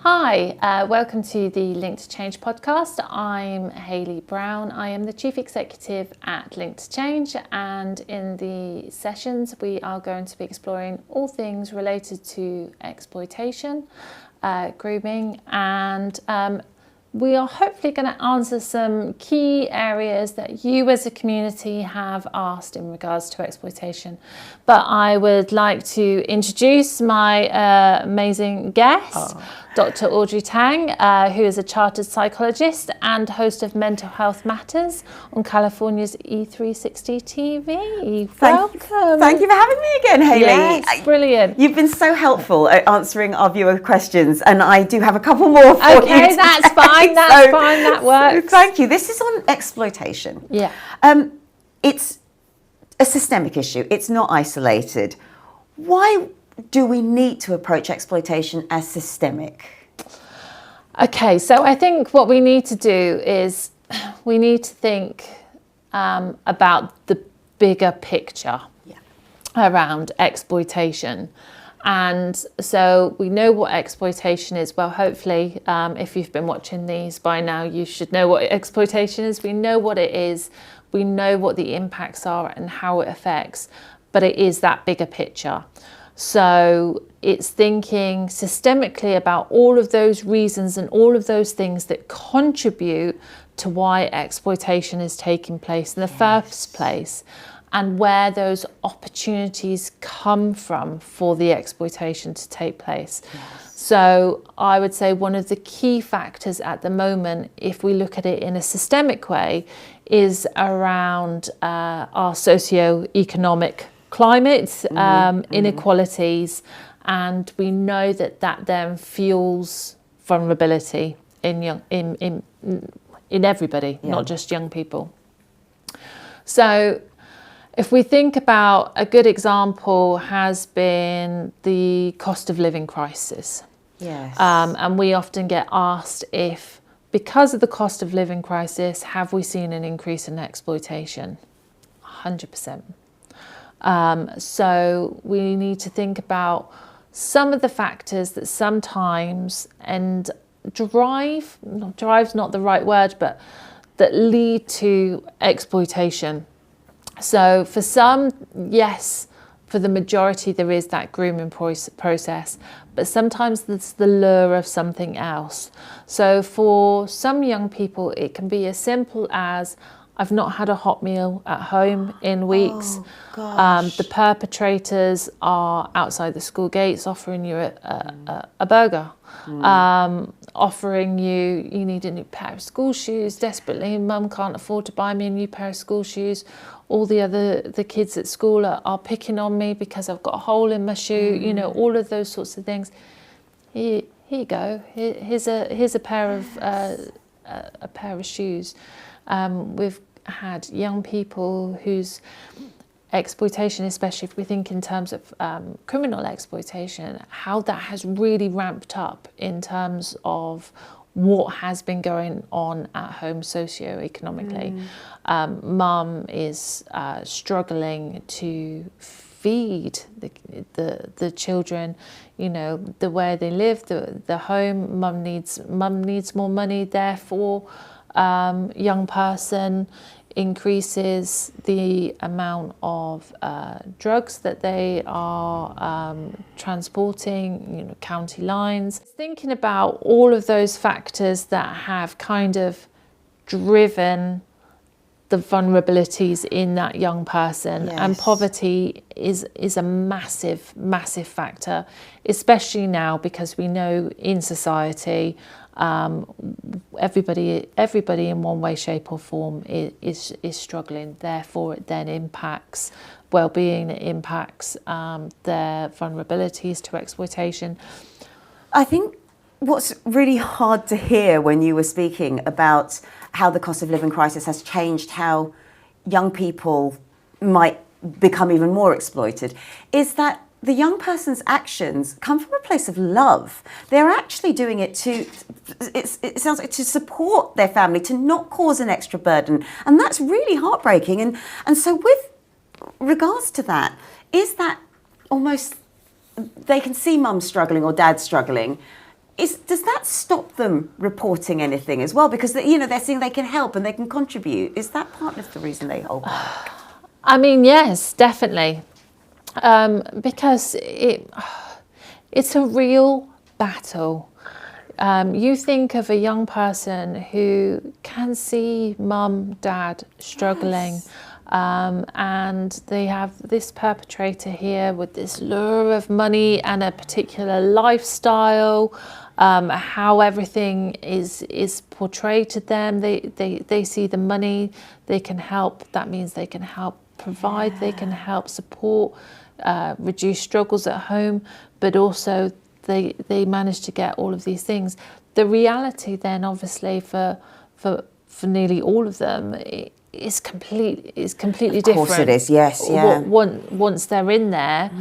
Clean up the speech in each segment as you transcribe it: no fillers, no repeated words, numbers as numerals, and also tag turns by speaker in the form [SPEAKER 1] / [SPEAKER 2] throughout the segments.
[SPEAKER 1] Hi, welcome to the Link to Change podcast. I'm Hayley Brown. I am the Chief Executive at Link to Change, and in the sessions we are going to be exploring all things related to exploitation, grooming, and we are hopefully going to answer some key areas that you as a community have asked in regards to exploitation. But I would like to introduce my amazing guest, Dr. Audrey Tang, who is a Chartered Psychologist and host of Mental Health Matters on California's E360 TV. Welcome.
[SPEAKER 2] Thank you for having me again, Hayley.
[SPEAKER 1] Yes, brilliant.
[SPEAKER 2] You've been so helpful at answering our viewer questions, and I do have a couple more for you.
[SPEAKER 1] Okay, that's fine, that works.
[SPEAKER 2] Thank you. This is on exploitation.
[SPEAKER 1] Yeah.
[SPEAKER 2] It's a systemic issue. It's not isolated. Why do we need to approach exploitation as systemic?
[SPEAKER 1] Okay, so I think what we need to do is we need to think about the bigger picture around exploitation. And so we know what exploitation is. Well, hopefully, if you've been watching these by now, you should know what exploitation is. We know what it is. We know what the impacts are and how it affects, but it is that bigger picture. So it's thinking systemically about all of those reasons and all of those things that contribute to why exploitation is taking place in the first place, and where those opportunities come from for the exploitation to take place. Yes. So I would say one of the key factors at the moment, if we look at it in a systemic way, is around our socio-economic climate, inequalities, and we know that then fuels vulnerability in everybody, not just young people. So if we think about, a good example has been the cost of living crisis.
[SPEAKER 2] Yes.
[SPEAKER 1] And we often get asked if, because of the cost of living crisis, have we seen an increase in exploitation? 100%. So we need to think about some of the factors that sometimes, and drive's not the right word, but that lead to exploitation. So for some, yes, for the majority there is that grooming process, but sometimes there's the lure of something else. So for some young people it can be as simple as, I've not had a hot meal at home in weeks. The perpetrators are outside the school gates offering you a burger, offering you need a new pair of school shoes desperately. Mum can't afford to buy me a new pair of school shoes. All the kids at school are picking on me because I've got a hole in my shoe. You know, all of those sorts of things. Here you go. Here's a pair of shoes. We've had young people whose exploitation, especially if we think in terms of criminal exploitation, how that has really ramped up in terms of what has been going on at home socio-economically. Mum is struggling to feed the children, you know, the way they live, the home. Mum needs more money, therefore young person increases the amount of drugs that they are transporting, you know, county lines. Thinking about all of those factors that have kind of driven the vulnerabilities in that young person. Yes. And poverty is a massive factor, especially now, because we know in society everybody in one way, shape or form is struggling. Therefore it then impacts well-being, it impacts their vulnerabilities to exploitation.
[SPEAKER 2] I think what's really hard to hear when you were speaking about how the cost of living crisis has changed how young people might become even more exploited is that the young person's actions come from a place of love. They're actually doing it it sounds like to support their family, to not cause an extra burden. And that's really heartbreaking. And so with regards to that, is that almost, they can see mum struggling or dad struggling, does that stop them reporting anything as well? Because they're seeing they can help and they can contribute. Is that part of the reason they hold back?
[SPEAKER 1] I mean, yes, definitely, because it's a real battle. You think of a young person who can see mum, dad struggling,
[SPEAKER 2] Yes.
[SPEAKER 1] And they have this perpetrator here with this lure of money and a particular lifestyle, how everything is portrayed to them. They see the money, they can help. That means they can help provide, they can help support, reduce struggles at home, but also they manage to get all of these things. The reality then, obviously, for nearly all of them, is completely different.
[SPEAKER 2] Of course it is, yes, yeah.
[SPEAKER 1] Once they're in there,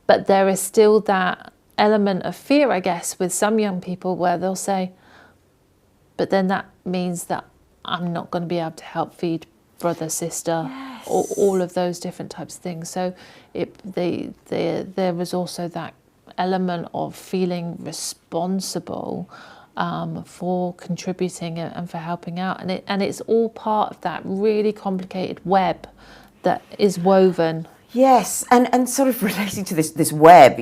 [SPEAKER 1] but there is still that element of fear, I guess, with some young people where they'll say, but then that means that I'm not going to be able to help feed brother, sister,
[SPEAKER 2] Yes.
[SPEAKER 1] or all of those different types of things. So there was also that element of feeling responsible for contributing and for helping out, and it's all part of that really complicated web that is woven.
[SPEAKER 2] Yes, and sort of relating to this web,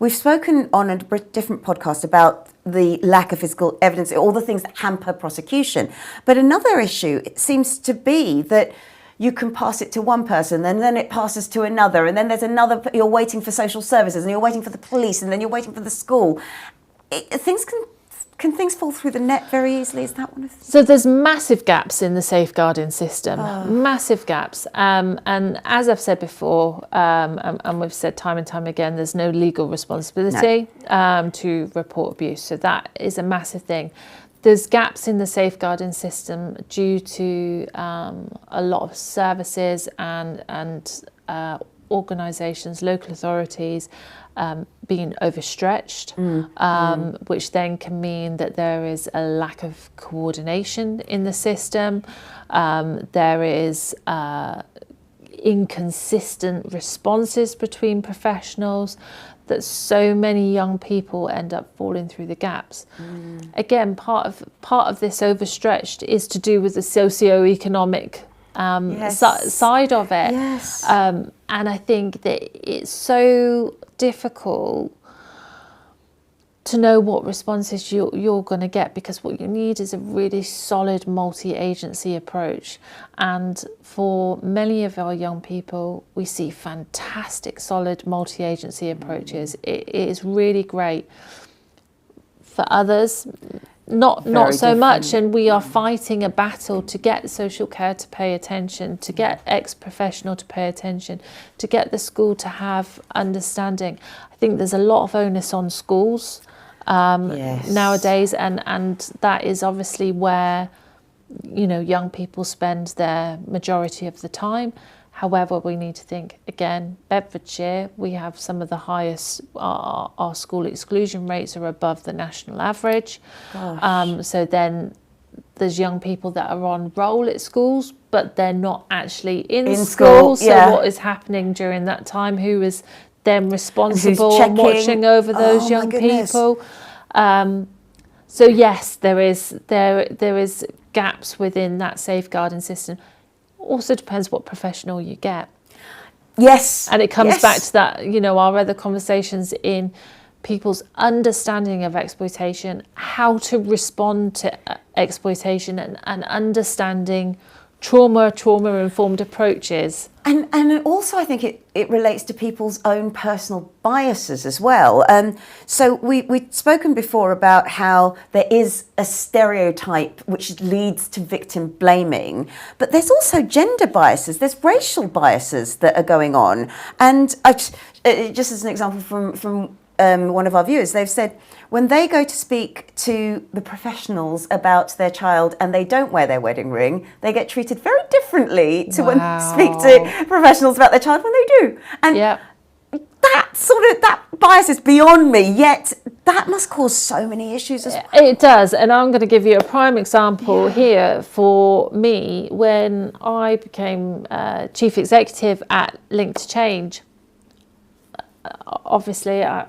[SPEAKER 2] we've spoken on a different podcast about the lack of physical evidence, all the things that hamper prosecution. But another issue, it seems to be that you can pass it to one person and then it passes to another, and then there's another, you're waiting for social services and you're waiting for the police and then you're waiting for the school. Can things fall through the net very easily? Is that one of the...
[SPEAKER 1] So there's massive gaps in the safeguarding system, massive gaps. And as I've said before, and we've said time and time again, there's no legal responsibility to report abuse. So that is a massive thing. There's gaps in the safeguarding system due to a lot of services and organisations, local authorities, being overstretched, which then can mean that there is a lack of coordination in the system. There is inconsistent responses between professionals, that so many young people end up falling through the gaps. Again, part of this overstretched is to do with the socio-economic side of it.
[SPEAKER 2] Yes.
[SPEAKER 1] And I think that it's so difficult to know what responses you're going to get, because what you need is a really solid multi-agency approach. And for many of our young people, we see fantastic solid multi-agency approaches. It is really great. For others, not so much, and we are fighting a battle to get social care to pay attention, to get ex-professional to pay attention, to get the school to have understanding. I think there's a lot of onus on schools nowadays, and that is obviously where young people spend their majority of the time. However, we need to think, again, Bedfordshire, we have some of the highest, our school exclusion rates are above the national average. So then there's young people that are on roll at schools, but they're not actually in school. So what is happening during that time? Who is then responsible and watching over those young people? So yes, there is gaps within that safeguarding system. Also depends what professional you get.
[SPEAKER 2] Yes.
[SPEAKER 1] And it comes back to that, our other conversations in people's understanding of exploitation, how to respond to exploitation, and understanding trauma-informed approaches.
[SPEAKER 2] And also I think it relates to people's own personal biases as well. So we've spoken before about how there is a stereotype which leads to victim blaming, but there's also gender biases, there's racial biases that are going on. And just as an example from one of our viewers, they've said when they go to speak to the professionals about their child and they don't wear their wedding ring, they get treated very differently to when they speak to professionals about their child when they do. And that bias is beyond me, yet that must cause so many issues as well.
[SPEAKER 1] It does, and I'm going to give you a prime example here for me. When I became chief executive at Link to Change, obviously, I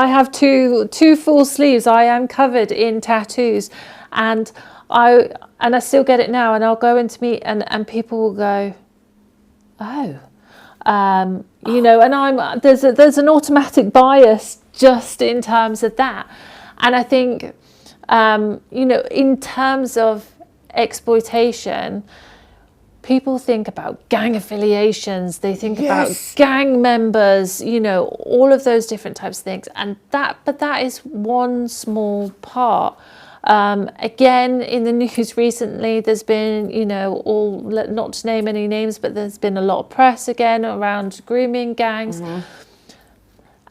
[SPEAKER 1] have two full sleeves. I am covered in tattoos, and I still get it now. And I'll go into meet, and people will go, oh, and there's an automatic bias just in terms of that. And I think, in terms of exploitation, people think about gang affiliations, they think about gang members, all of those different types of things. But that is one small part. Again, in the news recently, there's been, not to name any names, but there's been a lot of press again around grooming gangs.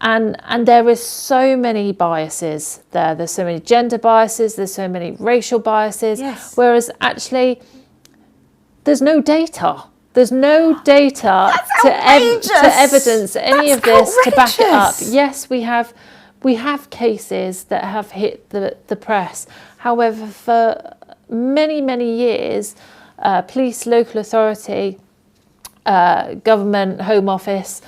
[SPEAKER 1] And there is so many biases there. There's so many gender biases, there's so many racial biases, whereas actually there's no data. There's no data to evidence any of this, to back it up. Yes, we have cases that have hit the press. However, for many, many years, police, local authority, government, Home Office,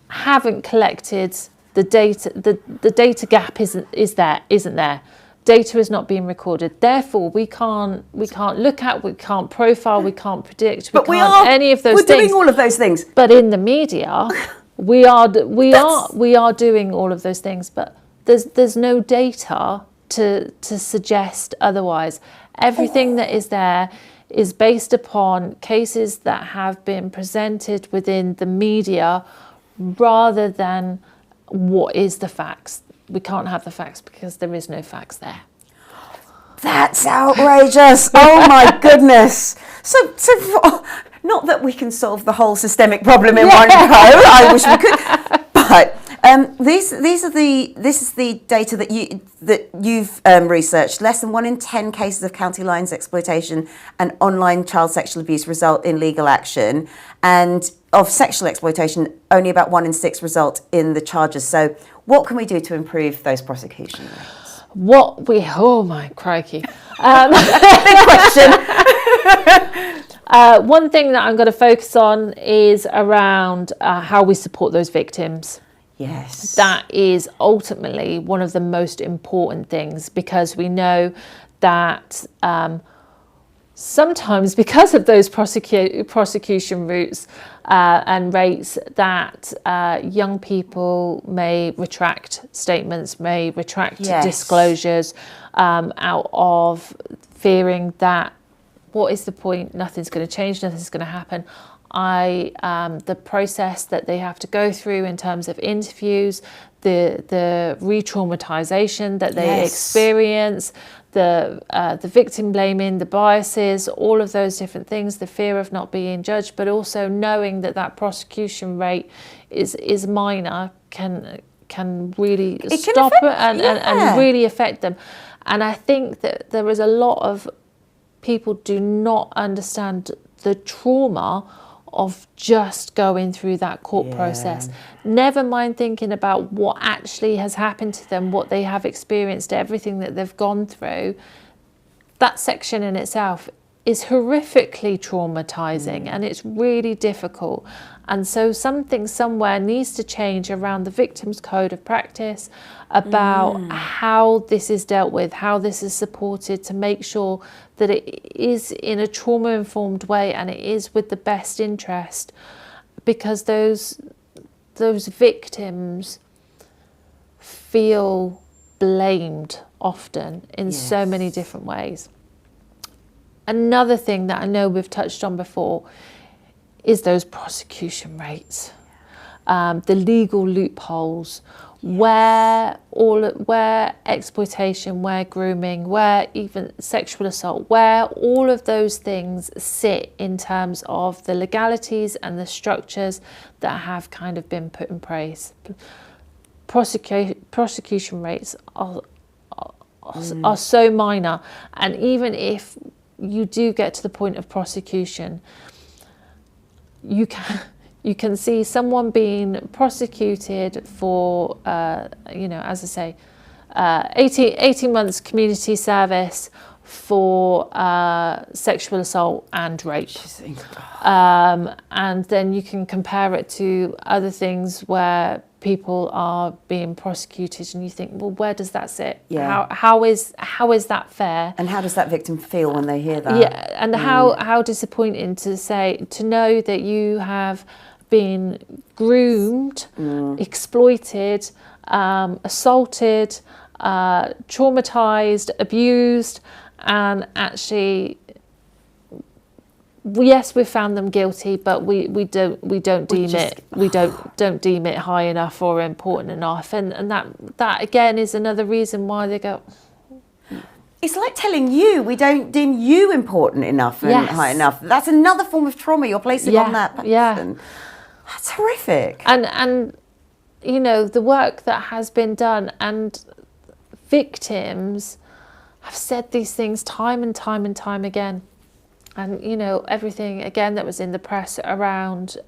[SPEAKER 1] haven't collected the data. The data gap isn't there. Data is not being recorded. Therefore, we can't look at, we can't profile, we can't predict, any of those things.
[SPEAKER 2] We're doing all of those things.
[SPEAKER 1] But in the media, we are doing all of those things. But there's no data to suggest otherwise. Everything that is there is based upon cases that have been presented within the media, rather than what is the facts. We can't have the facts because there is no facts there.
[SPEAKER 2] That's outrageous. Oh my goodness. So not that we can solve the whole systemic problem in one go. I wish we could. But this is the data that you've researched. Less than 1 in 10 cases of county lines exploitation and online child sexual abuse result in legal action, and of sexual exploitation, only about 1 in 6 result in the charges. So what can we do to improve those prosecution rates?
[SPEAKER 1] Oh my crikey.
[SPEAKER 2] Big question.
[SPEAKER 1] One thing that I'm going to focus on is around how we support those victims.
[SPEAKER 2] Yes.
[SPEAKER 1] That is ultimately one of the most important things, because we know that sometimes, because of those prosecution routes and rates, that young people may retract statements, may retract disclosures out of fearing that, what is the point? Nothing's going to change, nothing's going to happen. The process that they have to go through in terms of interviews, the re-traumatization that they experience, the victim blaming, the biases, all of those different things, the fear of not being judged, but also knowing that prosecution rate is minor, can really stop it and really affect them. And I think that there is a lot of people do not understand the trauma of just going through that court process. Never mind thinking about what actually has happened to them, what they have experienced, everything that they've gone through. That section in itself is horrifically traumatizing, and it's really difficult. And so something somewhere needs to change around the victim's code of practice about how this is dealt with, how this is supported, to make sure that it is in a trauma-informed way and it is with the best interest, because those victims feel blamed often in so many different ways. Another thing that I know we've touched on before is those prosecution rates, the legal loopholes, where exploitation, where grooming, where even sexual assault, where all of those things sit in terms of the legalities and the structures that have kind of been put in place. Prosecution rates are so minor, and even if you do get to the point of prosecution, you can see someone being prosecuted for, as I say, 18 months community service for sexual assault and rape. And then you can compare it to other things where people are being prosecuted, and you think, well, where does that sit?
[SPEAKER 2] Yeah.
[SPEAKER 1] How is that fair?
[SPEAKER 2] And how does that victim feel when they hear that?
[SPEAKER 1] Yeah, and how disappointing to know that you have been groomed, exploited, assaulted, traumatized, abused, and actually, yes, we've found them guilty, but we don't deem it high enough or important enough, and that again is another reason why they go.
[SPEAKER 2] It's like telling you we don't deem you important enough and high enough. That's another form of trauma you're placing on that person.
[SPEAKER 1] Yeah.
[SPEAKER 2] That's horrific.
[SPEAKER 1] And you know, the work that has been done, and victims have said these things time and time and time again. And, you know, everything, again, that was in the press around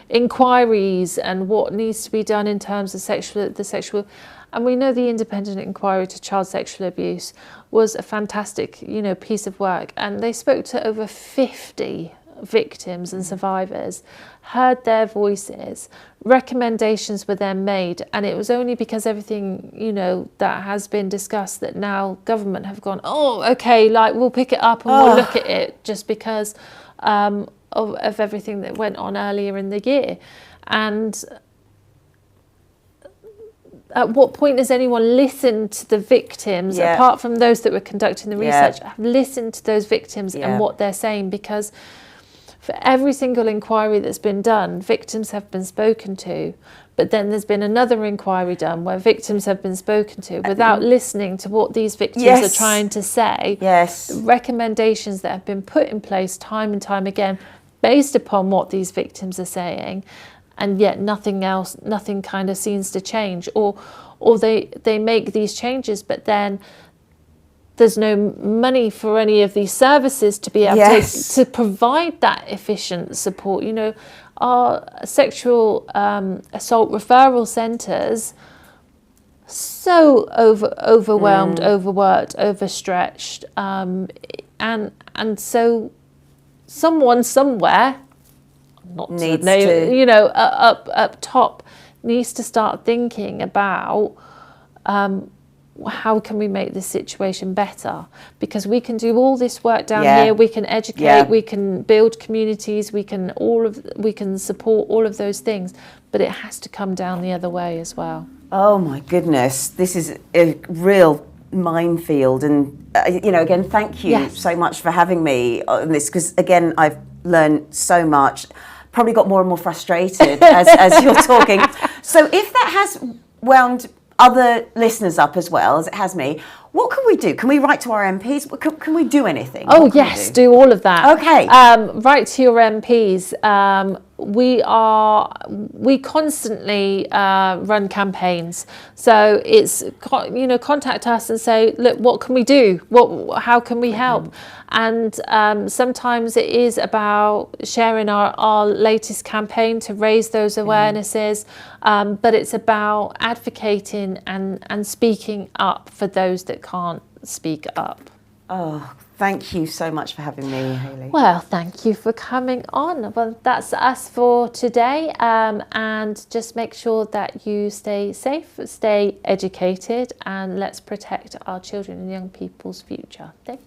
[SPEAKER 1] inquiries and what needs to be done in terms of the sexual... And we know the independent inquiry to child sexual abuse was a fantastic, you know, piece of work. And they spoke to over 50 victims and survivors, heard their voices, recommendations were then made, and it was only because everything, you know, that has been discussed that now government have gone, oh, okay, like we'll pick it up and we'll look at it, just because of everything that went on earlier in the year. And at what point has anyone listened to the victims, apart from those that were conducting the research, have listened to those victims and what they're saying? Because for every single inquiry that's been done, victims have been spoken to, but then there's been another inquiry done where victims have been spoken to without listening to what these victims are trying to say. Recommendations that have been put in place time and time again based upon what these victims are saying, and yet nothing kind of seems to change, or they make these changes, but then there's no money for any of these services to be able to provide that efficient support. You know, our sexual assault referral centres, so overwhelmed, overworked, overstretched, and so someone somewhere, needs to, you know, up top, needs to start thinking about how can we make this situation better? Because we can do all this work down here, we can educate, we can build communities, we can support all of those things, but it has to come down the other way as well.
[SPEAKER 2] Oh my goodness, this is a real minefield, and you know, again, thank you so much for having me on this, because again, I've learned so much. Probably got more and more frustrated as you're talking. So if that has wound other listeners up as well as it has me, what can we do? Can we write to our MPs? Can we do anything?
[SPEAKER 1] Oh yes, do all of that.
[SPEAKER 2] Okay.
[SPEAKER 1] Write to your MPs. We constantly run campaigns, so it's, you know, contact us and say, look, what can we do? How can we help? And sometimes it is about sharing our latest campaign to raise those awarenesses, but it's about advocating and speaking up for those that can't speak up.
[SPEAKER 2] Oh, thank you so much for having me, Hayley.
[SPEAKER 1] Well, thank you for coming on. Well, that's us for today, and just make sure that you stay safe, stay educated, and let's protect our children and young people's future. Thank you.